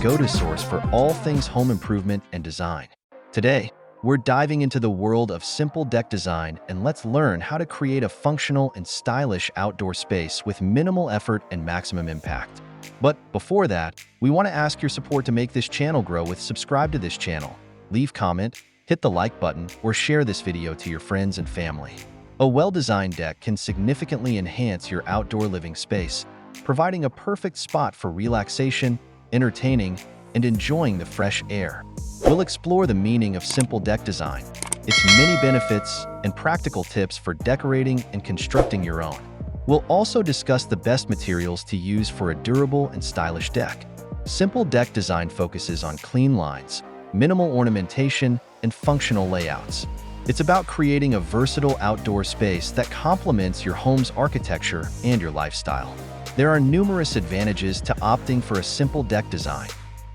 go-to source for all things home improvement and design. Today, we're diving into the world of simple deck design, and let's learn how to create a functional and stylish outdoor space with minimal effort and maximum impact. But before that, we want to ask your support to make this channel grow with subscribe to this channel, leave comment, hit the like button, or share this video to your friends and family. A well-designed deck can significantly enhance your outdoor living space, providing a perfect spot for relaxation, entertaining, and enjoying the fresh air. We'll explore the meaning of simple deck design, its many benefits, and practical tips for decorating and constructing your own. We'll also discuss the best materials to use for a durable and stylish deck. Simple deck design focuses on clean lines, minimal ornamentation, and functional layouts. It's about creating a versatile outdoor space that complements your home's architecture and your lifestyle. There are numerous advantages to opting for a simple deck design.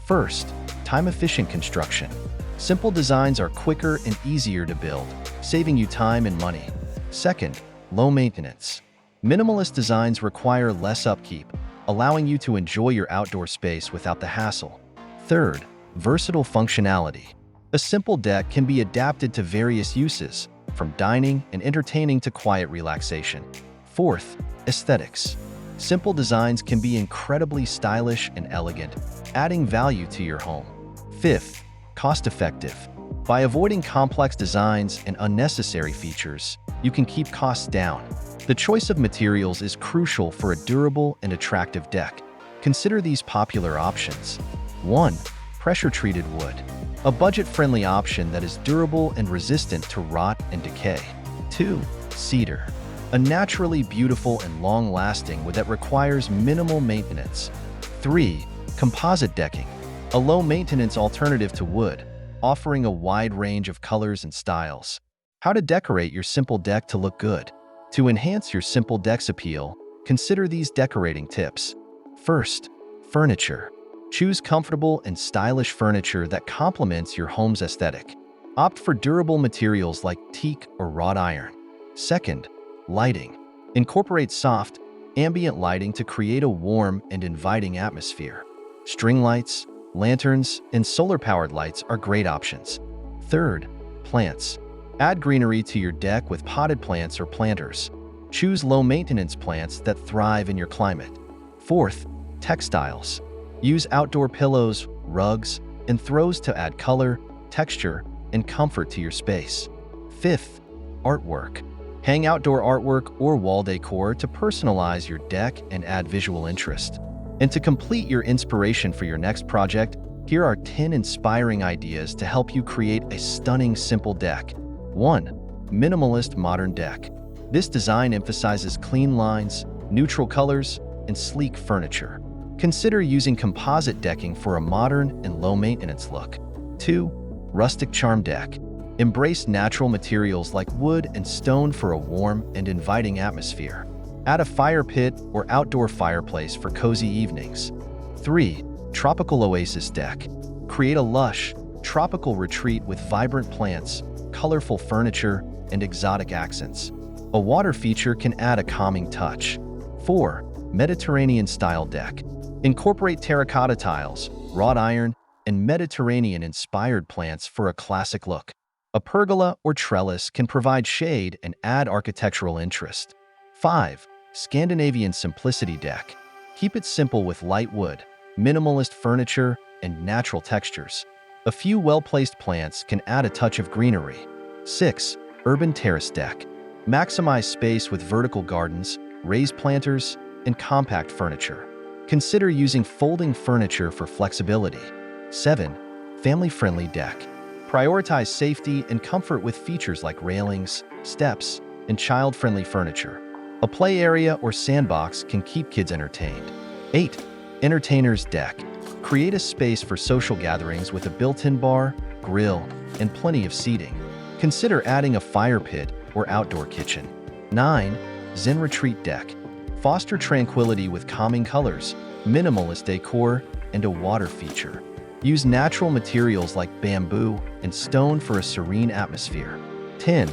First, time-efficient construction. Simple designs are quicker and easier to build, saving you time and money. Second, low maintenance. Minimalist designs require less upkeep, allowing you to enjoy your outdoor space without the hassle. Third, versatile functionality. A simple deck can be adapted to various uses, from dining and entertaining to quiet relaxation. Fourth, aesthetics. Simple designs can be incredibly stylish and elegant, adding value to your home. Fifth, cost-effective. By avoiding complex designs and unnecessary features, you can keep costs down. The choice of materials is crucial for a durable and attractive deck. Consider these popular options. 1. Pressure-treated wood. A budget-friendly option that is durable and resistant to rot and decay. 2. Cedar. A naturally beautiful and long-lasting wood that requires minimal maintenance. 3. Composite decking. A low-maintenance alternative to wood, offering a wide range of colors and styles. How to decorate your simple deck to look good. To enhance your simple deck's appeal, consider these decorating tips. First, furniture. Choose comfortable and stylish furniture that complements your home's aesthetic. Opt for durable materials like teak or wrought iron. Second, lighting. Incorporate soft, ambient lighting to create a warm and inviting atmosphere. String lights, lanterns, and solar-powered lights are great options. Third, plants. Add greenery to your deck with potted plants or planters. Choose low-maintenance plants that thrive in your climate. Fourth, textiles. Use outdoor pillows, rugs, and throws to add color, texture, and comfort to your space. Fifth, artwork. Hang outdoor artwork or wall decor to personalize your deck and add visual interest. And to complete your inspiration for your next project, here are 10 inspiring ideas to help you create a stunning simple deck. 1. Minimalist modern deck. This design emphasizes clean lines, neutral colors, and sleek furniture. Consider using composite decking for a modern and low-maintenance look. 2. Rustic charm deck. Embrace natural materials like wood and stone for a warm and inviting atmosphere. Add a fire pit or outdoor fireplace for cozy evenings. 3. Tropical oasis deck. Create a lush, tropical retreat with vibrant plants, colorful furniture, and exotic accents. A water feature can add a calming touch. 4. Mediterranean-style deck. Incorporate terracotta tiles, wrought iron, and Mediterranean-inspired plants for a classic look. A pergola or trellis can provide shade and add architectural interest. 5. Scandinavian simplicity deck. Keep it simple with light wood, minimalist furniture, and natural textures. A few well-placed plants can add a touch of greenery. 6. Urban terrace deck. Maximize space with vertical gardens, raised planters, and compact furniture. Consider using folding furniture for flexibility. 7. Family-friendly deck. Prioritize safety and comfort with features like railings, steps, and child-friendly furniture. A play area or sandbox can keep kids entertained. 8. Entertainer's deck. Create a space for social gatherings with a built-in bar, grill, and plenty of seating. Consider adding a fire pit or outdoor kitchen. 9. Zen retreat deck. Foster tranquility with calming colors, minimalist decor, and a water feature. Use natural materials like bamboo and stone for a serene atmosphere. 10.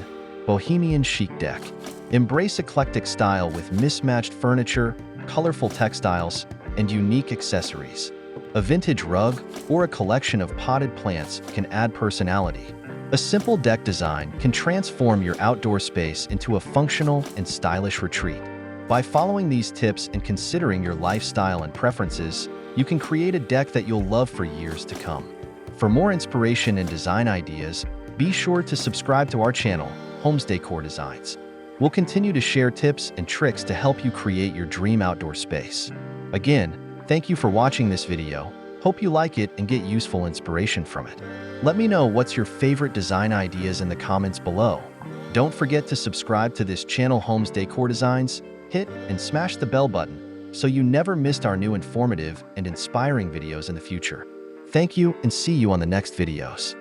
Bohemian chic deck. Embrace eclectic style with mismatched furniture, colorful textiles, and unique accessories. A vintage rug or a collection of potted plants can add personality. A simple deck design can transform your outdoor space into a functional and stylish retreat. By following these tips and considering your lifestyle and preferences, you can create a deck that you'll love for years to come. For more inspiration and design ideas, be sure to subscribe to our channel, Homes Decor Designs. We'll continue to share tips and tricks to help you create your dream outdoor space. Again, thank you for watching this video. Hope you like it and get useful inspiration from it. Let me know what's your favorite design ideas in the comments below. Don't forget to subscribe to this channel, Homes Decor Designs. Hit and smash the bell button so you never missed our new informative and inspiring videos in the future. Thank you and see you on the next videos.